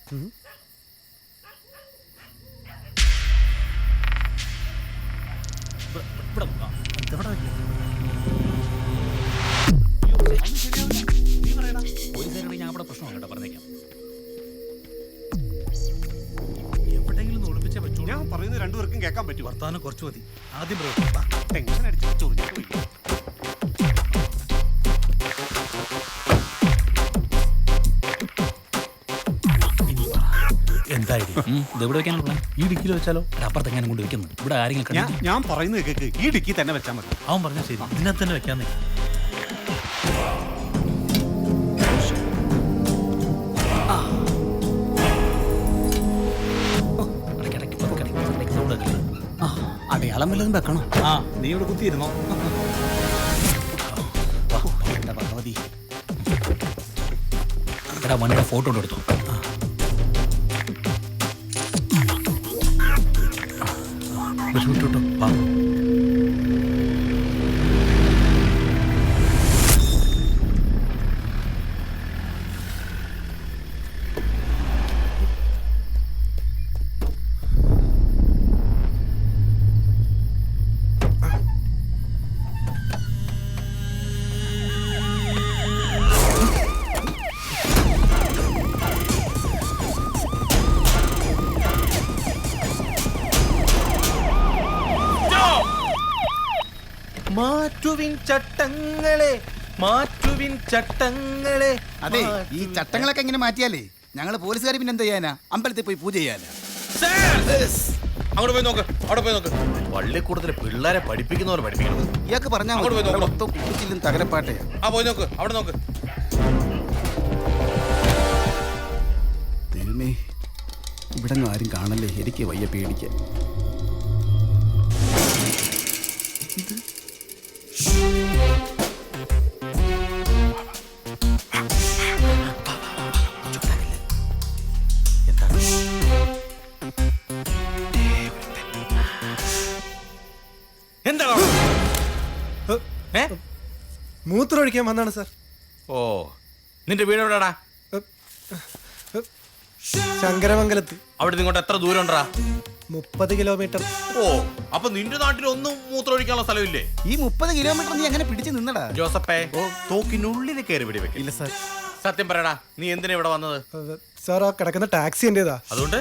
ഞാൻ അവിടെ പ്രശ്നമാണ് കേട്ടോ, പറഞ്ഞേക്കാം. ഞാൻ പറയുന്നത് രണ്ടുപേർക്കും കേൾക്കാൻ പറ്റും. വർത്താനം കുറച്ച് മതി. ആദ്യം ടെൻഷൻ അടിച്ച് എവിടെ വെക്കാനുള്ള പ്ലാൻ? ഈ ഡിക്കിയിൽ വെച്ചാലോ? അപ്പുറത്ത് എങ്ങനെ കൊണ്ട് വെക്കുന്നു? ഇവിടെ ആരെങ്കിലും ഞാൻ പറയുന്നത് കേൾക്ക്, ഈ ഡിക്കി തന്നെ വെച്ചാൽ മതി. അവൻ പറഞ്ഞാൽ ശരി, ഇതിനകത്ത് തന്നെ വെക്കാന്നേ. അടയാളം വല്ലതും വെക്കണോ? നീ ഇവിടെ കുത്തിയിരുന്നോ? എന്റെ ഭഗവതി, എടാ വണ്ടിയുടെ ഫോട്ടോ എടുത്തു. വിട്ടോ വാ. മാറ്റുവിൻ ചട്ടങ്ങളെ, മാറ്റുവിൻ ചട്ടങ്ങളെ. അതെ, ഈ ചട്ടങ്ങളൊക്കെ എങ്ങനെ മാറ്റിയാലേ ഞങ്ങള് പോലീസുകാർ പിന്നെ എന്ത് ചെയ്യാനാ? അമ്പലത്തിൽ പോയി പൂജ ചെയ്യാനാ. അങ്ങോട്ട് പോയി നോക്ക്, അവിടെ പോയി നോക്ക്. പള്ളിക്കൂടത്തിലെ പിള്ളേരെ പഠിപ്പിക്കുന്നവർ പഠിപ്പിക്കണം. ഇയാൾക്ക് പറഞ്ഞാൽ മൊത്തം തകരപ്പാട്ടയാ. പോയി നോക്ക്, അവിടെ നോക്ക്. ദൈവമേ, ഇവിടെ ആരും കാണല്ലേ, എനിക്ക് വയ്യ പേടിക്കാൻ. മൂത്രമൊഴിക്കാൻ വന്നാണ് സാർ. ഓ, നിന്റെ വീട് എവിടെടാ? ശങ്കരമംഗലത്ത്. അവിടെ ഇങ്ങോട്ട് എത്ര ദൂരം ഉണ്ടാ? 30 കിലോമീറ്റർ. ഓ, അപ്പൊ നിന്റെ നാട്ടിൽ ഒന്നും മൂത്രമൊഴിക്കാനുള്ള സ്ഥലമില്ലേ? ഈ 30 കിലോമീറ്റർ നീ അങ്ങനെ പിടിച്ചു നിന്നടാ? ജോസപ്പേ, തോക്കിനുള്ളിൽ കയറി പിടി വെക്കും. ഇല്ല സാർ. സത്യം പറയടാ, നീ എന്തിനാ ഇവിടെ വന്നത്? സാർ, ആ കിടക്കുന്ന ടാക്സി എന്റേതാ. അതുകൊണ്ട്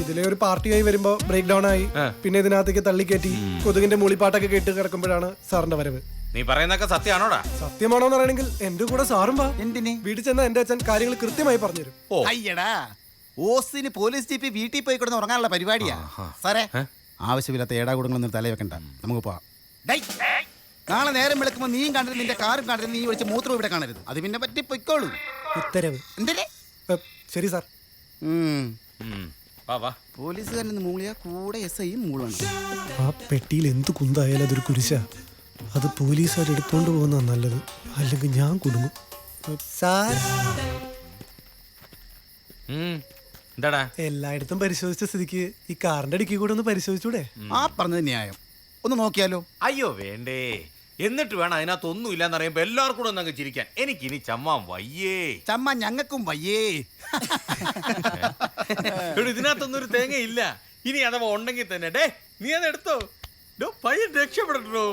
ഇതിലെ ഒരു പാർട്ടിയായി വരുമ്പോ ബ്രേക്ക് ഡൗൺ ആയി. പിന്നെ ഇതിനകത്തേക്ക് തള്ളിക്കയറ്റി കൊതുകിന്റെ മൂളിപ്പാട്ടൊക്കെ കേട്ട് കിടക്കുമ്പോഴാണ് സാറിന്റെ വരവ്. നീ പറയുന്നൊക്കെ സത്യമാണോടാ? സത്യമാണോന്ന് പറയണെങ്കിൽ എന്റെ കൂടെ സാറും വാ. എന്തിനെ? വീട്ടിൽ ചെന്ന എന്റെ അച്ഛൻ കാര്യങ്ങൾ കൃത്യമായി പറഞ്ഞുതരും. അയ്യടാ, ഓസിന് പോലീസ് ജീപ്പ് വീട്ടിൽ പോയി കിടന്ന് ഉറങ്ങാനുള്ള പരിപാടിയാ സാറേ. ആവശ്യമില്ലാത്ത ഏടാകൂടങ്ങളൊന്നും തലയിൽ വെക്കണ്ട, നമുക്ക് പോവാം. നാളെ നേരം വിളക്കുമ്പോ നീയും കാണരുത്, നിന്റെ കാറും കാണരുത്, നീ വിളിച്ച് മൂത്രം ഇവിടെ കാണരുത്. അത് പിന്നെ പറ്റി പൊയ്ക്കോളൂ. ഉത്തരവ്. എന്തേ? ശരി സാർ. പോലീസുകാരൻ മൂളിയാ കൂടെ SI മൂളണം. ആ പെട്ടിയിൽ എന്ത് കുന്തായാലും അതൊരു കുരിശാ. അത് പോലീസുകാർ എടുത്തോണ്ട് പോകുന്ന നല്ലത്, അല്ലെങ്കിൽ ഞാൻ കുടുങ്ങും. സാർ, എന്താടാ? എല്ലായിടത്തും പരിശോധിച്ച സ്ഥിതിക്ക് ഈ കാറിന്റെ ഡിക്കി കൂടെ ഒന്ന് പരിശോധിച്ചൂടെ? ആ പറഞ്ഞത് ന്യായം. ഒന്ന് നോക്കിയാലോ? അയ്യോ വേണ്ടേ, എന്നിട്ട് വേണം അതിനകത്ത് ഒന്നും ഇല്ലാന്ന് അറിയുമ്പോ എല്ലാവർക്കും കൂടെ ഒന്നങ്ങ് ചിരിക്കാൻ. എനിക്കിനി ചമ്മാൻ വയ്യേ. ചമ്മ ഞങ്ങൾക്കും വയ്യേ. ഇതിനകത്തൊന്നും ഒരു തേങ്ങ ഇല്ല. ഇനി അഥവാ ഉണ്ടെങ്കിൽ തന്നെ ഡേ നീ അത് എടുത്തോ. പയ്യൻ രക്ഷപ്പെടട്ടോ.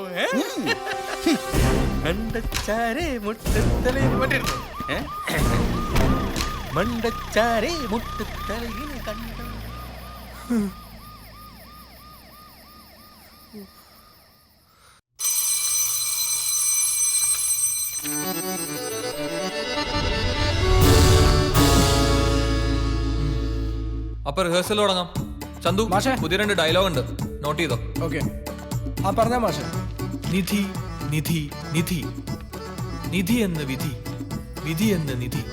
മണ്ടച്ചാരേ മുട്ടത്തലേ മണ്ടച്ചാരേ മുട്ടത്തലയിനെ കണ്ട. അപ്പൊ റിഹേഴ്സൽ തുടങ്ങാം. ചന്തു, പുതിയ 2 ഡയലോഗ് ഉണ്ട്, നോട്ട് ചെയ്തോ? ഓക്കെ, ആ പറഞ്ഞ മാഷെ. നിധി നിധി നിധി, നിധി എന്ന് വിധി, വിധി എന്ന് നിധി,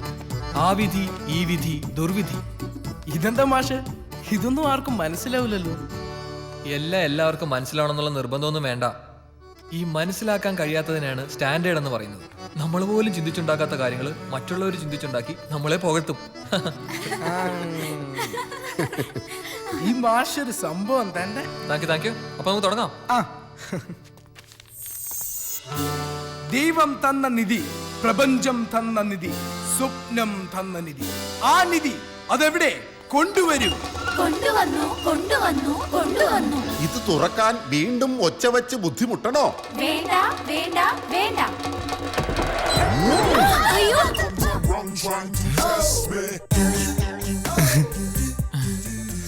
ആ വിധി ഈ വിധി ദുർവിധി. ഇതെന്താ മാഷെ, ഇതൊന്നും ആർക്കും മനസ്സിലാവില്ലല്ലോ. എല്ലാവർക്കും മനസ്സിലാവണമെന്നുള്ള നിർബന്ധമൊന്നും വേണ്ട. ഈ മനസ്സിലാക്കാൻ കഴിയാത്തതിനാണ് സ്റ്റാൻഡേർഡ് എന്ന് പറയുന്നത്. നമ്മൾ പോലും ചിന്തിച്ചുണ്ടാക്കാത്ത കാര്യങ്ങൾ മറ്റുള്ളവർ ചിന്തിച്ചുണ്ടാക്കി നമ്മളെ പുകഴ്ത്തും. ഈ മാഷ ഒരു സംഭവം തന്നെ. Thank you. അപ്പൊ നമുക്ക് തുടങ്ങാം. ദൈവം തന്ന നിധി, പ്രപഞ്ചം തന്ന നിധി, സ്വപ്നം തന്ന നിധി. ആ നിധി അതെവിടെ? കൊണ്ടുവരൂ. കൊണ്ടുവന്നു കൊണ്ടുവന്നു കൊണ്ടുവന്നു. ഇത് തുറക്കാൻ വീണ്ടും ഒച്ച വെച്ച് ബുദ്ധിമുട്ടണോ? വേണ്ട വേണ്ട വേണ്ട. അയ്യോ,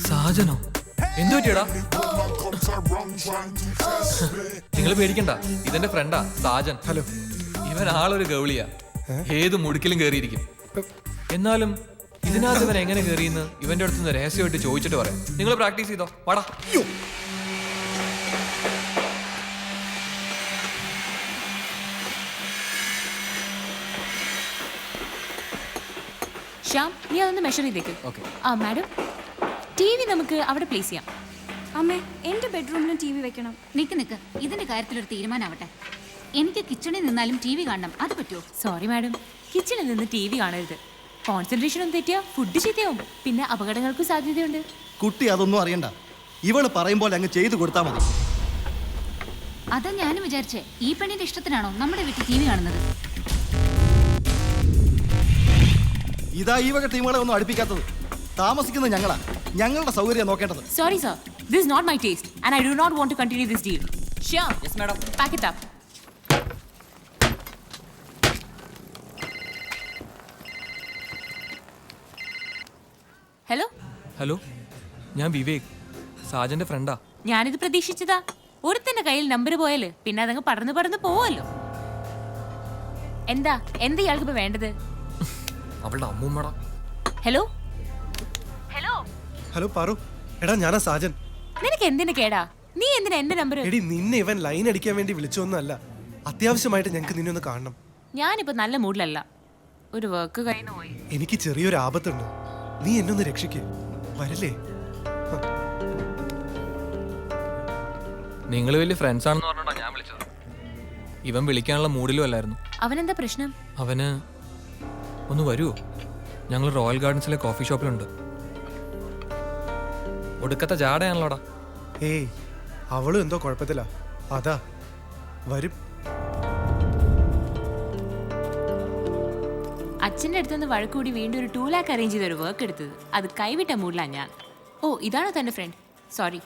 സാജനോ? എന്തു പറ്റിയടാ? നിങ്ങൾ പേടിക്കണ്ട, ഇതെന്റെ ഫ്രണ്ടാ സാജൻ. ഹലോ. ഇവൻ ആളൊരു ഗൗളിയാ, ഏത് മുടുക്കിലും കേറിയിരിക്കും. എന്നാലും ഇതിനകത്ത് ഇവൻ എങ്ങനെ കയറിയെന്ന് ഇവന്റെ അടുത്ത് രഹസ്യമായിട്ട് ചോദിച്ചിട്ട് പറയാം. നിങ്ങൾ പ്രാക്ടീസ് ചെയ്തോ, വാടാ. ശ്യാം, നീ അതൊന്ന് മെഷർ ചെയ്തേക്ക്. ആ മാഡം, ടി വി നമുക്ക് അവിടെ പ്ലേസ് ചെയ്യാം. അമ്മേ, എന്റെ ബെഡ്റൂമിലും ടി വി വെക്കണം. നിക്ക് ഇതിന്റെ കാര്യത്തിലൊരു തീരുമാനമാവട്ടെ. എനിക്ക് കിച്ചണിൽ നിന്നാലും ടി വി കാണണം, അത് പറ്റുമോ? സോറി മാഡം, കിച്ചണിൽ നിന്ന് ടി വി കാണരുത്. കോൺസെൻട്രേഷൻ ഒന്നും തെറ്റിയാ ഫുഡ് ചീത്തയാവും, പിന്നെ അപകടങ്ങൾക്ക് സാധ്യതയുണ്ട്. കുട്ടി അതൊന്നും അറിയണ്ട, ഇവള് പറയുമ്പോൾ അങ്ങ് ചെയ്തു കൊടുത്താൽ മതി. അതാ ഞാനും വിചാരിച്ചേ, ഈ പെണ്ണിന്റെ ഇഷ്ടത്തിനാണോ നമ്മുടെ വീട്ടിൽ ടി വി കാണുന്നത്? ഇതാ ഈ വക ടീമുകളെ ഒന്നും അടുപ്പിക്കാത്തത്. താമസിക്കുന്നത് ഞങ്ങളാ, ഞങ്ങളുടെ സൗകര്യം നോക്കേണ്ടത്. Sorry sir, this is not my taste and I do not want to continue this deal. Sure. Yes madam. Pack it up. Hello. Hello, ഞാൻ വിവേക്, സാജന്റെ ഫ്രണ്ടാ. ഞാനിത് പ്രതീക്ഷിച്ചതാ. ഒരുത്തന്റെ കയ്യിൽ നമ്പർ പോയാല് പിന്നെ അതങ്ങ് പടർന്ന് പോവല്ലോ. എന്താ ഇയാൾക്ക് ഇപ്പൊ വേണ്ടത്? അവളുടെ അമ്മൂമ്മടാ. ഹലോ. ഹലോ പാറു, എടാ ഞാനാ സാജൻ. നിനക്ക് എന്തിനു കേടാ? നീ എന്തിനാ എന്റെ നമ്പർ? എടി നിന്നെ ഇവൻ ലൈൻ അടിക്കാൻ വേണ്ടി വിളിച്ചൊന്നുമല്ല, അത്യാവശ്യമായിട്ട് ഞങ്ങൾക്ക് നിന്നെ ഒന്ന് കാണണം. ഞാനിപ്പോ നല്ല മൂഡിലല്ല, ഒരു വർക്ക് കഴിഞ്ഞു പോയി. എനിക്ക് ചെറിയൊരു ആപത്തുണ്ട്, നീ എന്നെ ഒന്ന് രക്ഷിക്കേ, വരല്ലേ? നിങ്ങൾ വലിയ ഫ്രണ്ട്സ് ആണെന്ന് പറഞ്ഞോണ്ടാ ഞാൻ വിളിച്ചത്. ഇവൻ വിളിക്കാനുള്ള മൂഡിലും അല്ലായിരുന്നു. അവനെന്താ പ്രശ്നം? അവന് ഒന്ന് വരുമോ? ഞങ്ങൾ റോയൽ ഗാർഡൻസിലെ കോഫി ഷോപ്പിലുണ്ട്. ഒടുക്കത്തെ ജാടയാണല്ലോടാ. ഏയ്, അവളും എന്തോ കുഴപ്പത്തിലാ, അതാ വരും. അച്ഛൻ്റെ അടുത്തുനിന്ന് വഴക്കൂടി വീണ്ടും ഒരു 2 lakh അറേഞ്ച് ചെയ്ത ഒരു വർക്ക് എടുത്തത്. അത് കൈവിട്ട മൂഡിലാണ് ഞാൻ. ഓ, ഇതാണോ തൻ്റെ ഫ്രണ്ട്? സോറി.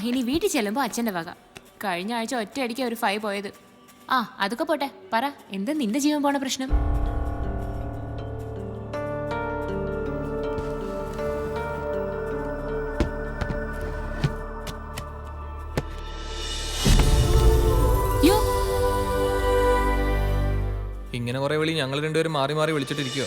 ഇനി വീട്ടിൽ ചെല്ലുമ്പോൾ അച്ഛൻ്റെ വക. കഴിഞ്ഞ ആഴ്ച ഒറ്റയടിക്ക് ഒരു 5 പോയത്. അതൊക്കെ പോട്ടെ, പറ, എന്താ നിന്റെ ജീവൻ പോണ പ്രശ്നം? ഇങ്ങനെ കുറെ വിളി ഞങ്ങൾ രണ്ടുപേരും മാറി മാറി വിളിച്ചിട്ടിരിക്കുക.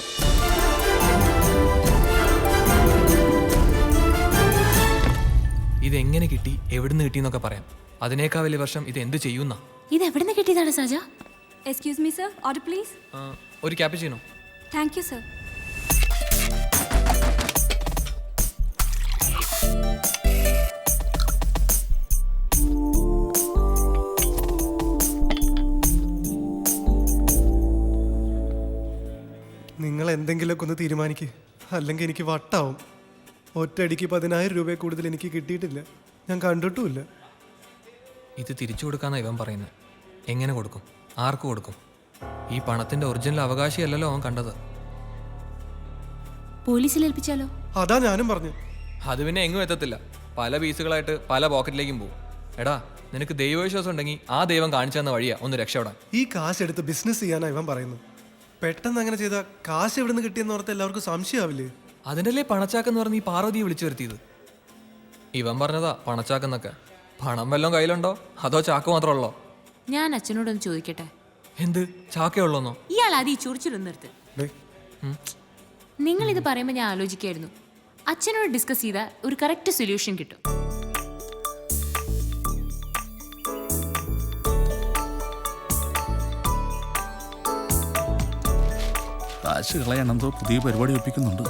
ഇതെങ്ങനെ കിട്ടി, എവിടുന്ന് കിട്ടിയെന്നൊക്കെ പറയാം. അതിനേക്കാൾ വലിയ വർഷം ഇത് എന്ത് ചെയ്യുന്ന. ഇത് എവിടുന്ന് കിട്ടിയതാണ് Saja? Excuse me sir, order please. ഒരു ക്യാപ്പുച്ചിനോ. Thank you sir. നിങ്ങൾ എന്തെങ്കിലുമൊക്കെ ഒന്ന് തീരുമാനിക്കുക, അല്ലെങ്കിൽ എനിക്ക് വട്ടാവും. ഒറ്റയടിക്ക് 10,000 രൂപ കൂടുതൽ എനിക്ക് കിട്ടിയിട്ടില്ല, ഞാൻ കണ്ടിട്ടുമില്ല. ഇത് തിരിച്ചു കൊടുക്കാന്നാ ഇവൻ പറയുന്നത്. എങ്ങനെ കൊടുക്കും, ആർക്ക് കൊടുക്കും? ഈ പണത്തിന്റെ ഒറിജിനൽ അവകാശിയല്ലല്ലോ അവൻ കണ്ടത്. പോലീസിൽ ഏൽപ്പിച്ചാലോ? അതാ ഞാനും പറഞ്ഞു. അത് പിന്നെ എങ്ങും എത്തത്തില്ല, പല പീസുകളായിട്ട് പല പോക്കറ്റിലേക്കും പോകും. എടാ, നിനക്ക് ദൈവവിശ്വാസം ഉണ്ടെങ്കിൽ ആ ദൈവം കാണിച്ചു തന്ന വഴിയാ ഒന്ന് രക്ഷപ്പെടാൻ. ഈ കാശ് എടുത്ത് ബിസിനസ് ചെയ്യാനാ ഇവൻ പറയുന്നു. പെട്ടെന്ന് അങ്ങനെ ചെയ്താ കാശ് എവിടുന്ന് കിട്ടിയെന്ന് ഓർത്ത് എല്ലാവർക്കും സംശയമാവില്ലേ? അതിനല്ലേ പണച്ചാക്കെന്ന് പറഞ്ഞ് ഈ പാർവതിയെ വിളിച്ചു വരുത്തിയത്. ഇവൻ പറഞ്ഞതാ പണച്ചാക്കെന്നൊക്കെ. പണം വല്ലതും കയ്യിലുണ്ടോ അതോ ചാക്ക് മാത്രമുള്ളോ? ഞാൻ അച്ഛനോടൊന്ന് ചോദിക്കട്ടെ. എന്ത് ചാക്കേ ഉള്ളോന്നോ? ഇയാൾ ആദ്യം ഈ ചൊറിച്ചിലൊന്ന് നിർത്ത്. നിങ്ങൾ ഇത് പറയുമ്പോൾ ഞാൻ ആലോചിക്കായിരുന്നു, അച്ഛനോട് ഡിസ്കസ് ചെയ്താൽ ഒരു കറക്റ്റ് സൊല്യൂഷൻ കിട്ടും. കാശ് കളയാണെന്തോ പുതിയ പരിപാടി ഒപ്പിക്കുന്നുണ്ട്.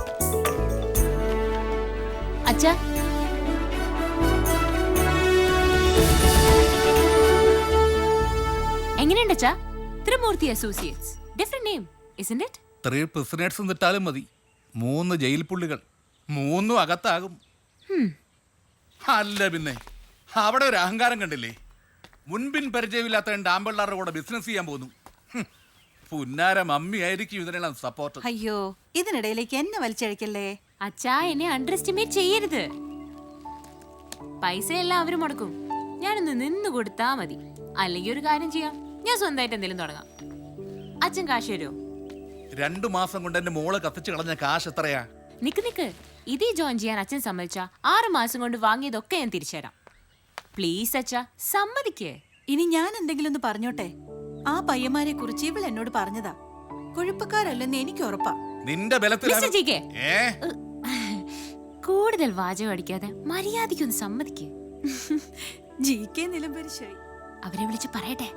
അച്ഛാ, എങ്ങനെയുണ്ട് അച്ഛാ? Trimurthi associates, different name isn't it? 3 prisoners ഇട്ടാലും മതി, 3 ജയിൽ പുള്ളികൾ, 3 അകത്താകും. അല്ല പിന്നെ അവിടെ ഒരു അഹങ്കാരം കണ്ടില്ലേ? മുൻപിൻ പരിചയമില്ലാത്ത ഡാമ്പിള്ളാരുടെ കൂടെ ബിസിനസ് ചെയ്യാൻ പോകുന്നു. പുന്നാര മമ്മി ആയിരിക്കും ഇതിനെല്ലാം സപ്പോർട്ട്. അയ്യോ, ഇതിനിടയിലേക്ക് എന്നെ വലിച്ചഴിക്കല്ലേ. അച്ഛാ എന്നെ അണ്ടർ എസ്റ്റിമേറ്റ് ചെയ്യരുത്. പൈസയെല്ലാം അവര് മുടക്കും, ഞാനൊന്ന് നിന്ന് കൊടുത്താ മതി. അല്ലെങ്കിൽ ഒരു കാര്യം ചെയ്യാം, ഞാൻ സ്വന്തമായിട്ട് എന്തെങ്കിലും തുടങ്ങാം. അച്ഛൻ കാശ് തരുമോ? 2 മാസം കൊണ്ട് എന്റെ മോള് കത്തിച്ച് കളഞ്ഞ കാശ് എത്രയാ? നിക്ക് ഇതേ ജോയിൻ ചെയ്യാൻ അച്ഛൻ സമ്മതിച്ചാ 6 മാസം കൊണ്ട് വാങ്ങിയതൊക്കെ ഞാൻ തിരിച്ചുതരാം. പ്ലീസ് അച്ഛാ, സമ്മതിക്കേ. ഇനി ഞാൻ എന്തെങ്കിലും ഒന്ന് പറഞ്ഞോട്ടെ? ആ പയ്യന്മാരെ കുറിച്ച് ഇവൾ എന്നോട് പറഞ്ഞതാ. കുഴപ്പക്കാരല്ലെന്ന് എനിക്ക് ഉറപ്പാ. നിന്റെ ബലത്തിൽ മിസ്റ്റർ ജി കെ, കൂടുതൽ വാചകം അടിക്കാതെ മര്യാദയ്ക്കൊന്ന് സമ്മതിക്കേ. G K നിലംപരിശായി. അവരെ വിളിച്ച് പറയട്ടെ.